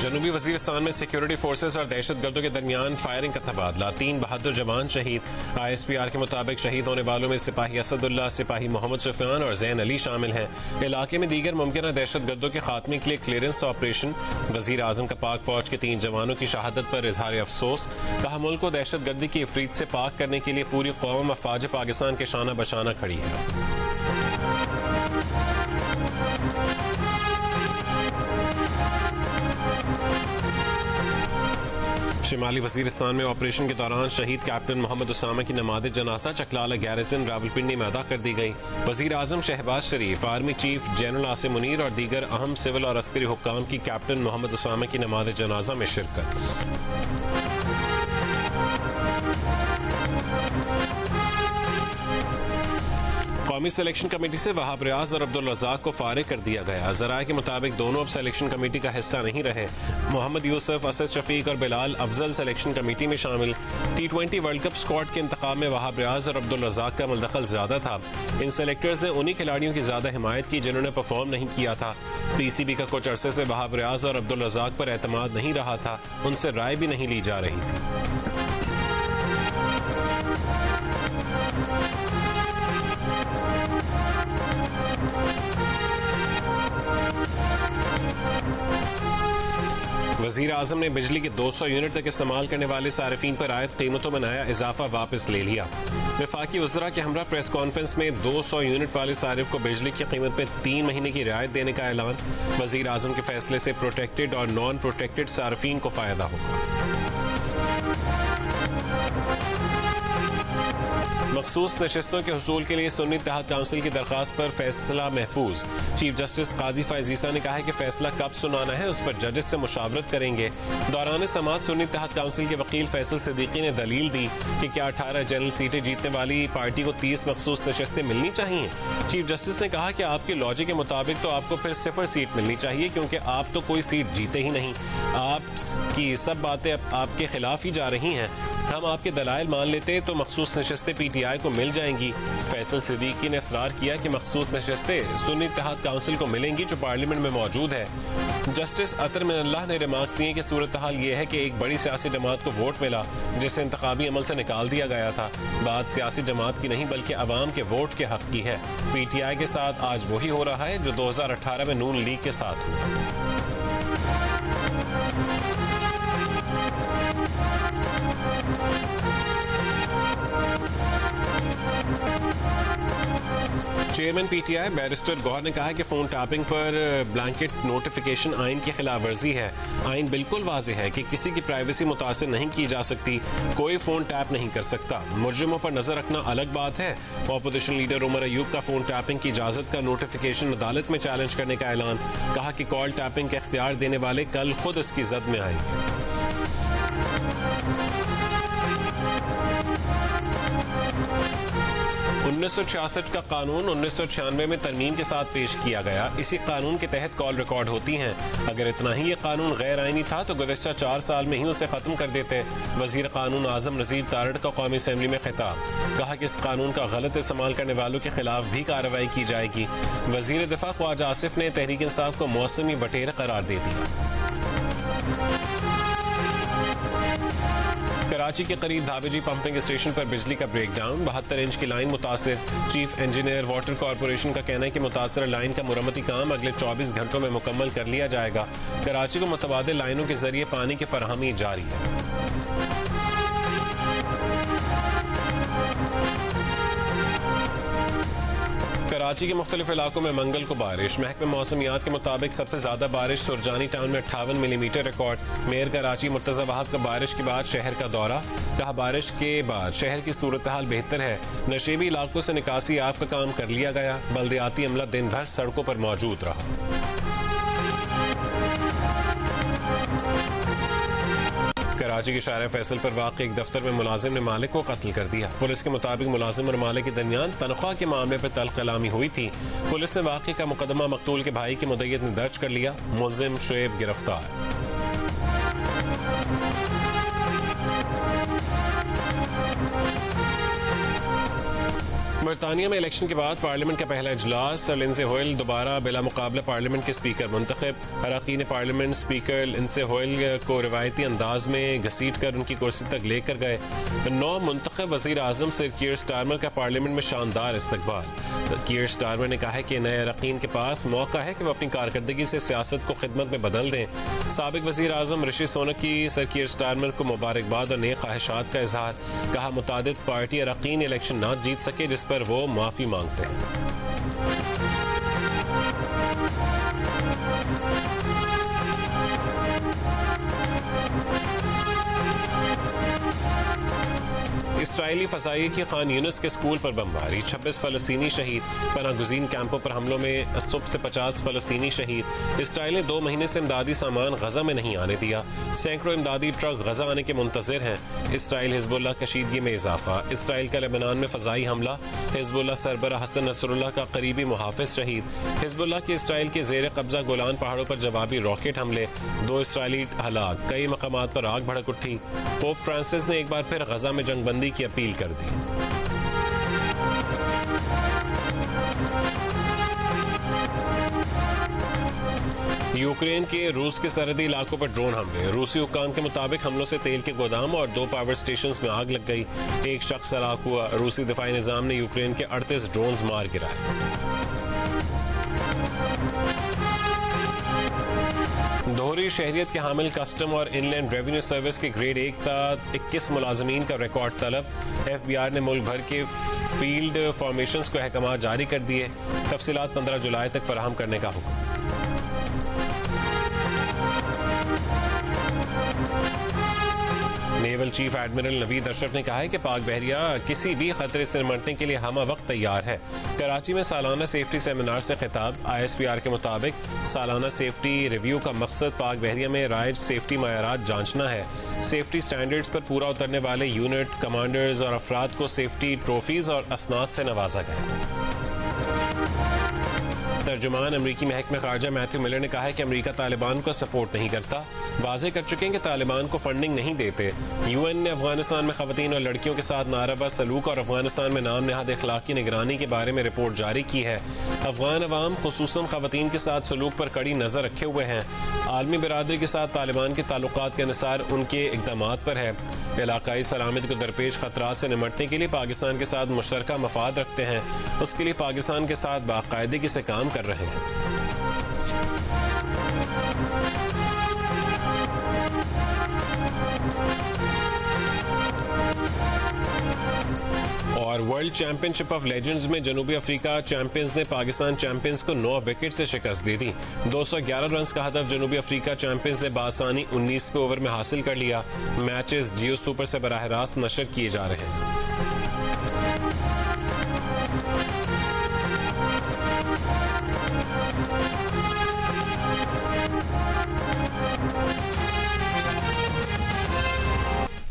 जनूबी वजीरिस्तान में security forces और दहशत गर्दों के दरमियान फायरिंग का तबादला, 3 बहादुर जवान शहीद। ISPR के मुताबिक शहीद होने वालों में सिपाही असदुल्ला, सिपाही मोहम्मद सुफियान और जैन अली शामिल हैं। इलाके में दीगर मुमकिन दहशत गर्दों के खात्मे के लिए क्लियरेंस ऑपरेशन। वजीर आजम का पाक फौज के 3 जवानों की शहादत पर इजहार अफसोस। कहा, मुल्क को दहशत गर्दी की इफरीत से पाक करने के लिए पूरी कौम अफवाज पाकिस्तान के शाना बशाना खड़ी है। शिमाली वजीरिस्तान में ऑपरेशन के दौरान शहीद कैप्टन मोहम्मद उसामा की नमाज़ जनाजा चकलाला गैरिसन रावलपिंडी में अदा कर दी गई। वजीर आजम Shahbaz Sharif, army chief general Asim Munir और दीगर अहम सिविल और अस्करी हुक्काम की कैप्टन मोहम्मद उसामा की नमाज़ जनाजा में शिरकत। कौमी सिलेक्शन कमेटी से वहाब रियाज और अब्दुल रज़ाक को फारिग कर दिया गया। ज़राए के मुताबिक दोनों अब सिलेक्शन कमेटी का हिस्सा नहीं रहे। मोहम्मद यूसुफ, असद शफीक और बिलाल अफजल सिलेक्शन कमेटी में शामिल। T20 वर्ल्ड कप स्क्वाड के इंतखाब में वहाब रियाज और अब्दुल रज़ाक का मुलदखल ज्यादा था। इन सेलेक्टर्स ने उन्हीं खिलाड़ियों की ज्यादा हिमायत की जिन्होंने परफॉर्म नहीं किया था। PCB का कुछ अरसे से वहाब रियाज और अब्दुल रज़ाक पर एतमाद नहीं रहा था, उनसे राय भी नहीं ली जा रही थी। वज़ीर आज़म ने बिजली के 200 यूनिट तक इस्तेमाल करने वाले सारिफीन पर आयत कीमतों में नया इजाफा वापस ले लिया। वफाकी वज़रा के हमरा प्रेस कॉन्फ्रेंस में 200 यूनिट वाले सारिफ को बिजली की कीमत में 3 महीने की रियायत देने का ऐलान। वज़ीर आज़म के फैसले से प्रोटेक्टेड और नॉन प्रोटेक्टेड सारिफीन को फायदा होगा। मखसूस नशस्तों के हुसूल के लिए सुन्नी इत्तेहाद काउंसिल की दरख्वास्त पर फैसला महफूज। चीफ जस्टिस काजी फैज़ ईसा ने कहा है कि फैसला कब सुनाना है उस पर जजेस से मुशावरत करेंगे। दौरान समाअत सुन्नी इत्तेहाद काउंसिल के वकील फैसल सिद्दीकी ने दलील दी कि क्या 18 जनरल सीटें जीतने वाली पार्टी को 30 मखसूस नशस्तें मिलनी चाहिए। चीफ जस्टिस ने कहा कि आपके लॉजिक के मुताबिक तो आपको फिर 0 सीट मिलनी चाहिए, क्योंकि आप तो कोई सीट जीते ही नहीं। आपकी सब बातें आपके खिलाफ ही जा रही हैं। हम आपके दलाइल मान लेते तो मखसूस नशस्तें PTI को मिल जाएंगी। फैसल सिद्दीकी ने इसरार किया कि मखसूस नशस्तें सुन्नी इत्तेहाद काउंसिल को मिलेंगी जो पार्लियामेंट में मौजूद है। जस्टिस अतर मिनल्लाह ने रिमार्क्स दिए कि सूरत हाल ये है कि एक बड़ी सियासी जमात को वोट मिला जिसे इंतखाबी अमल से निकाल दिया गया था। बात सियासी जमात की नहीं बल्कि अवाम के वोट के हक की है। PTI के साथ आज वही हो रहा है जो 2018 में नून लीग के साथ हुआ। चेयरमैन PTI बैरिस्टर गौहर ने कहा है कि फोन टैपिंग पर ब्लैंकेट नोटिफिकेशन आइन की खिलाफ वर्जी है। आइन बिल्कुल वाज़ेह है कि किसी की प्राइवेसी मुतासिर नहीं की जा सकती, कोई फोन टैप नहीं कर सकता। मुजरिमों पर नजर रखना अलग बात है। ऑपोजिशन लीडर उमर अयूब का फोन टैपिंग की इजाजत का नोटिफिकेशन अदालत में चैलेंज करने का ऐलान। कहा कि कॉल टैपिंग का इख्तियार देने वाले कल खुद इसकी जद में आएंगे। 1966 का कानून 1996 में तरमीम के साथ पेश किया गया। इसी कानून के तहत कॉल रिकॉर्ड होती हैं। अगर इतना ही ये कानून गैर आईनी था तो गुज़श्ता 4 साल में ही उसे खत्म कर देते। वजीर कानून आजम नज़ीर तारड़ का कौमी असेंबली में खिताब। कहा कि इस कानून का गलत इस्तेमाल करने वालों के खिलाफ भी कार्रवाई की जाएगी। वजीर दिफा ख्वाजा आसिफ ने तहरीक इंसाफ को मौसमी बटेर करार दे दिया। कराची के करीब धाबेजी पंपिंग स्टेशन पर बिजली का ब्रेकडाउन, 72 इंच की लाइन मुतासिर। चीफ इंजीनियर वाटर कॉरपोरेशन का कहना है कि मुतासर लाइन का मुरम्मती काम अगले 24 घंटों में मुकम्मल कर लिया जाएगा। कराची को मुतबादिल लाइनों के जरिए पानी की फराहमी जारी है। कराची के मुख्तलिफ इलाकों में मंगल को बारिश। महकमे मौसमियात के मुताबिक सबसे ज्यादा बारिश सुरजानी टाउन में 58 millimetre record. Mayor Karachi Murtaza Wahab का बारिश के बाद शहर का दौरा। कहा, बारिश के बाद शहर की सूरत हाल बेहतर है। नशेबी इलाकों से निकासी आप का काम कर लिया गया। बल्दियाती अमला दिन भर सड़कों पर मौजूद रहा। कराची के शारा फैसल पर वाक़ एक दफ्तर में मुलाजिम ने मालिक को कत्ल कर दिया। पुलिस के मुताबिक मुलाजिम और मालिक के दरमियान तनख्वाह के मामले पर तल्ख कलामी हुई थी। पुलिस ने वाक़े का मुकदमा मकतूल के भाई की मुद्दत में दर्ज कर लिया। मुलजिम शुएब गिरफ्तार। बरतानिया में इलेक्शन के बाद पार्लियामेंट का पहला इजलास। लिंडसे होयल दोबारा बिला मुकाबला पार्लियामेंट के स्पीकर मुंतखब। अरकान पार्लियामेंट स्पीकर लिंडसे होयल को रिवायती अंदाज में घसीट कर उनकी कुर्सी तक लेकर गए। 9 मुंतखब वज़ीर आज़म सर कीर स्टारमर का पार्लियामेंट में शानदार इस्तकबाल। कीर स्टारमर ने कहा है कि नए अरकान के पास मौका है कि वो अपनी कारकर्दगी से सियासत को खिदमत में बदल दें। साबिक वज़ीर आज़म ऋषि सुनक की सर कीर स्टारमर को मुबारकबाद और नेक ख्वाहिशात का इजहार। कहा मुतादिद पार्टी अरकान इलेक्शन ना जीत सके जिस पर वो माफी मांगते हैं। इसराइली फसाई की खान यूनुस के स्कूल पर बमबारी। 26 फलस्तीनी शहीद। पनागुज़ीन कैंपों पर हमलों में सुबह से 50 फलस्तीनी शहीद। इसराइल ने 2 महीने से इमदादी सामान गजा में नहीं आने दिया। सैकड़ों इमदादी ट्रक गजा आने के मुंतज़िर हैं। इसराइल हिजबुल्लाह कशीदगी में इजाफा। इसराइल का लेबनान में फजाई हमला। हिजबुल्लाह सरबराह हसन नसरुल्लाह का करीबी मुहाफिज शहीद। हिजबुल्लाह के इसराइल के जेर कब्जा गोलान पहाड़ों पर जवाबी रॉकेट हमले। 2 इसराइली हलाक। कई मकामात पर आग भड़क उठी। पोप फ्रांसिस ने एक बार फिर गजा में जंगबंदी की अपील कर दी। यूक्रेन के रूस के सरहदी इलाकों पर ड्रोन हमले। रूसी हुक्काम के मुताबिक हमलों से तेल के गोदाम और 2 पावर स्टेशंस में आग लग गई। 1 शख्स हलाक हुआ। रूसी दिफाई निजाम ने यूक्रेन के 38 ड्रोन्स मार गिराए। दोहरी शहरियत के हामिल कस्टम और इनलैंड रेवेन्यू सर्विस के ग्रेड 1 तक 21 मुलाजमीन का रिकॉर्ड तलब। FBI ने मुल्क भर के फील्ड फॉर्मेशंस को अहकामात जारी कर दिए। तफसीलात 15 जुलाई तक फराहम करने का हुक्म। Naval chief admiral Naveed Ashraf ने कहा है कि पाक बहरिया किसी भी खतरे से निपटने के लिए हमा वक्त तैयार है। कराची में सालाना सेफ्टी सेमिनार से खिताब। ISPR के मुताबिक सालाना सेफ्टी रिव्यू का मकसद पाक बहरिया में राइज सेफ्टी मयारात जांचना है। सेफ्टी स्टैंडर्ड्स पर पूरा उतरने वाले यूनिट कमांडर्स और अफराद को सेफ्टी ट्रॉफीज और असनाद से नवाजा गया। तर्जुमान अमरीकी महकमे खारजा मैथ्यू मिलर ने कहा है कि अमरीका तालिबान को सपोर्ट नहीं करता। वाज़ेह कर चुके हैं कि तालिबान को फंडिंग नहीं देते। UN ने अफगानिस्तान में खवातीन और लड़कियों के साथ नाराबाज सलूक और अफगानिस्तान में नाम नहाद इखलाकी निगरानी के बारे में रिपोर्ट जारी की है। अफगान अवाम खुसूसन खवातीन के साथ सलूक पर कड़ी नज़र रखे हुए हैं। आलमी बिरादरी के साथ तालिबान के ताल्लुकात के अनुसार उनके इक़दामात पर है। इलाकाई सलामती को दरपेश खतरात से निपटने के लिए पाकिस्तान के साथ मुश्तरका मफाद रखते हैं। उसके लिए पाकिस्तान के साथ बाकायदगी से काम कर रहे हैं। और वर्ल्ड चैंपियनशिप ऑफ लेजेंड्स में जनूबी अफ्रीका चैंपियंस ने पाकिस्तान चैंपियंस को 9 विकेट से शिकस्त दे दी। 211 रन का हदफ जनूबी अफ्रीका चैंपियंस ने बासानी 19वें ओवर में हासिल कर लिया। मैचेस जियो सुपर से बराह रास्त नशर किए जा रहे हैं।